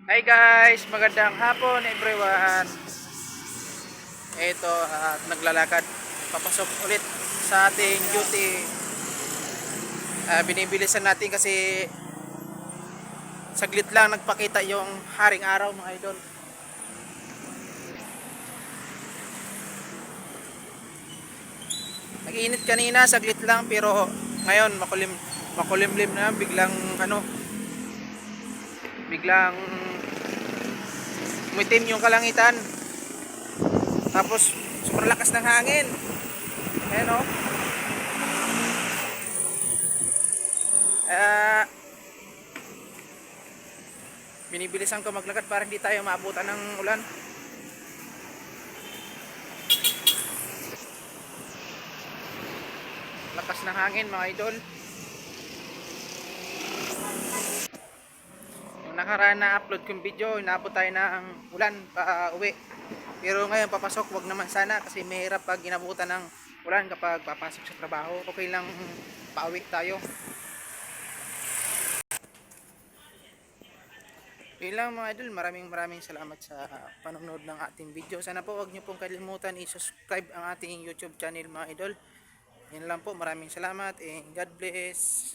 Hi guys, magandang hapon everyone. Ito at naglalakad papasok ulit sa ating duty. Binibilisan natin kasi saglit lang nagpakita yung haring araw mga idol. Nag-init kanina saglit lang pero ngayon makulimlim na biglang biglang umitim yung kalangitan. Tapos sobrang lakas ng hangin. Ayan o. Uh, Binibilisan ko maglakad para hindi tayo maabutan ng ulan. Lakas ng hangin mga idol. Yung nakaraan na upload kong video, inaabot tayo ng ulan pa uwi. Pero ngayon papasok, wag naman sana kasi mahirap pag inabutan ng ulan kapag papasok sa trabaho. Okay lang pauwi tayo. Yun lang mga idol, maraming salamat sa panonood ng ating video. Sana po wag nyo pong kalimutan i-subscribe ang ating YouTube channel mga idol. Yun lang po, maraming salamat and God bless.